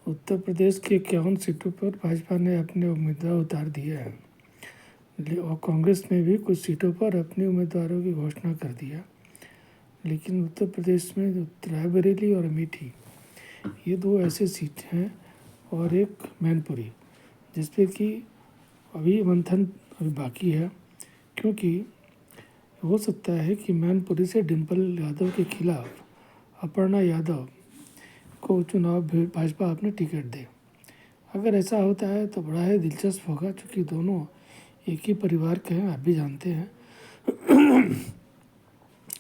उत्तर प्रदेश की 51 सीटों पर भाजपा ने अपने उम्मीदवार उतार दिए हैं और कांग्रेस ने भी कुछ सीटों पर अपने उम्मीदवारों की घोषणा कर दिया। लेकिन उत्तर प्रदेश में जो रायबरेली और अमेठी ये दो ऐसे सीट हैं और एक मैनपुरी जिस पे कि अभी मंथन अभी बाकी है, क्योंकि हो सकता है कि मैनपुरी से डिम्पल यादव के खिलाफ अपर्णा यादव को चुनाव भाजपा अपने टिकट दे। अगर ऐसा होता है तो बड़ा ही दिलचस्प होगा, क्योंकि दोनों एक ही परिवार के हैं, आप भी जानते हैं।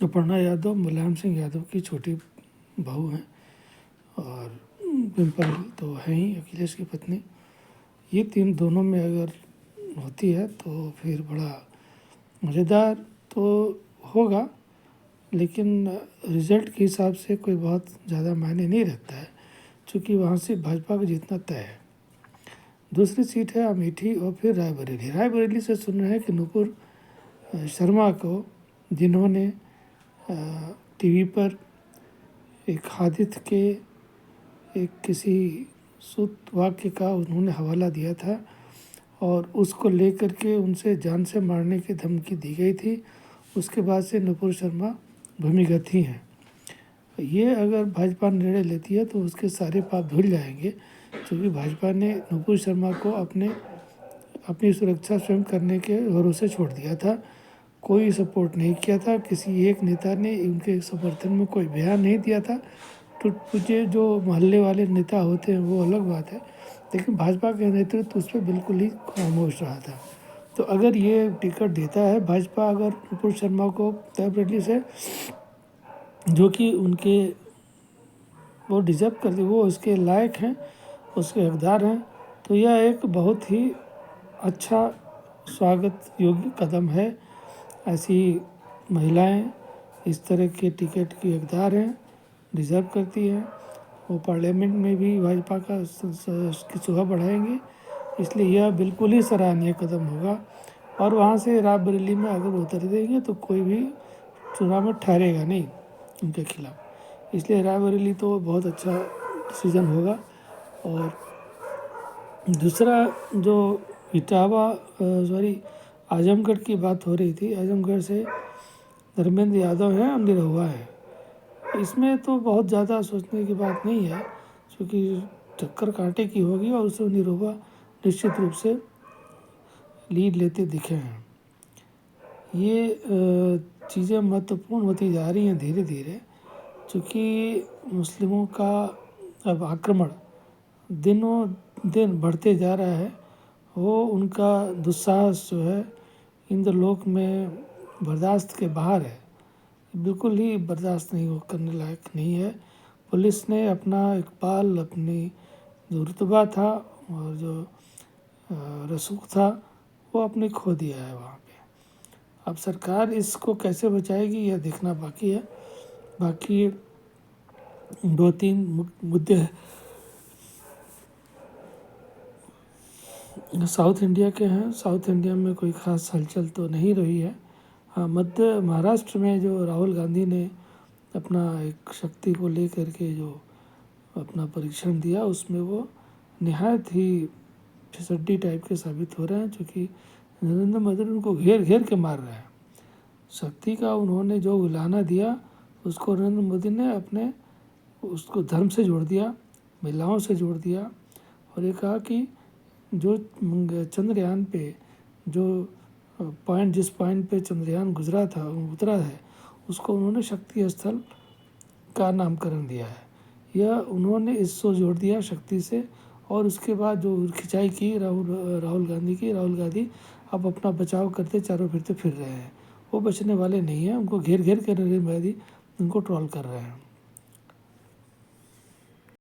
अपर्णा यादव मुलायम सिंह यादव की छोटी बहू हैं और डिम्पल तो है ही अखिलेश की पत्नी। ये तीन दोनों में अगर होती है तो फिर बड़ा मज़ेदार तो होगा, लेकिन रिज़ल्ट के हिसाब से कोई बहुत ज़्यादा मायने नहीं रखता है, क्योंकि वहाँ से भाजपा का जीतना तय है। दूसरी सीट है अमेठी और फिर रायबरेली। रायबरेली से सुन रहे हैं कि नुपुर शर्मा को, जिन्होंने टीवी पर एक हादिस के एक किसी सूत्र वाक्य का उन्होंने हवाला दिया था और उसको लेकर के उनसे जान से मारने की धमकी दी गई थी। उसके बाद से नुपुर शर्मा भूमिगत ही हैं। ये अगर भाजपा निर्णय लेती है तो उसके सारे पाप धुल जाएंगे, क्योंकि भाजपा ने नुपुर शर्मा को अपनी सुरक्षा स्वयं करने के भरोसे छोड़ दिया था। कोई सपोर्ट नहीं किया था, किसी एक नेता ने उनके समर्थन में कोई बयान नहीं दिया था। तो मुझे जो मोहल्ले वाले नेता होते हैं वो अलग बात है, लेकिन भाजपा के नेतृत्व उस पर बिल्कुल ही खामोश रहा था। तो अगर ये टिकट देता है भाजपा, अगर नुपुर शर्मा को रायबरेली से, जो कि उनके वो डिजर्व करते, वो उसके लायक हैं, उसके हकदार हैं, तो यह एक बहुत ही अच्छा स्वागत योग्य कदम है। ऐसी महिलाएं इस तरह के टिकट की हकदार हैं, डिज़र्व करती हैं। वो पार्लियामेंट में भी भाजपा का की शोभा बढ़ाएंगे, इसलिए यह बिल्कुल ही सराहनीय कदम होगा। और वहाँ से रायबरेली में अगर उतर देंगे तो कोई भी चुनाव में ठहरेगा नहीं उनके खिलाफ, इसलिए रायबरेली तो बहुत अच्छा डिसीजन होगा। और दूसरा जो आजमगढ़ की बात हो रही थी, आजमगढ़ से धर्मेंद्र यादव है, निरहुआ है। इसमें तो बहुत ज़्यादा सोचने की बात नहीं है, क्योंकि टक्कर कांटे की होगी और उसमें निरहुआ निश्चित रूप से लीड लेते दिखे हैं। ये चीज़ें महत्वपूर्ण होती जा रही हैं धीरे धीरे, क्योंकि मुस्लिमों का अब आक्रमण दिनों दिन बढ़ते जा रहा है। वो उनका दुस्साहस जो है इंद्रलोक में बर्दाश्त के बाहर है, बिल्कुल ही बर्दाश्त नहीं करने लायक नहीं है। पुलिस ने अपना इकबाल, अपनी जो रुतबा था और जो रसूख था, वो अपने खो दिया है वहाँ पे। अब सरकार इसको कैसे बचाएगी यह देखना बाकी है। बाकी 2-3 मुद्दे साउथ इंडिया के हैं। साउथ इंडिया में कोई ख़ास हलचल तो नहीं रही है। हाँ, मध्य महाराष्ट्र में जो राहुल गांधी ने अपना एक शक्ति को लेकर के जो अपना परीक्षण दिया, उसमें वो निहायत ही फिसड्डी टाइप के साबित हो रहे हैं, क्योंकि नरेंद्र मोदी उनको घेर घेर के मार रहे हैं। शक्ति का उन्होंने जो उलाहना दिया, उसको नरेंद्र मोदी ने उसको धर्म से जोड़ दिया, महिलाओं से जोड़ दिया और ये कहा कि जो चंद्रयान पे जिस पॉइंट पे चंद्रयान उतरा है, उसको उन्होंने शक्ति स्थल का नामकरण दिया है। यह उन्होंने इसको जोड़ दिया शक्ति से। और उसके बाद जो खिंचाई की राहुल गांधी अब अपना बचाव करते चारों फिरते फिर रहे हैं। वो बचने वाले नहीं हैं, उनको घेर घेर कर नरेंद्र मोदी उनको ट्रोल कर रहे हैं।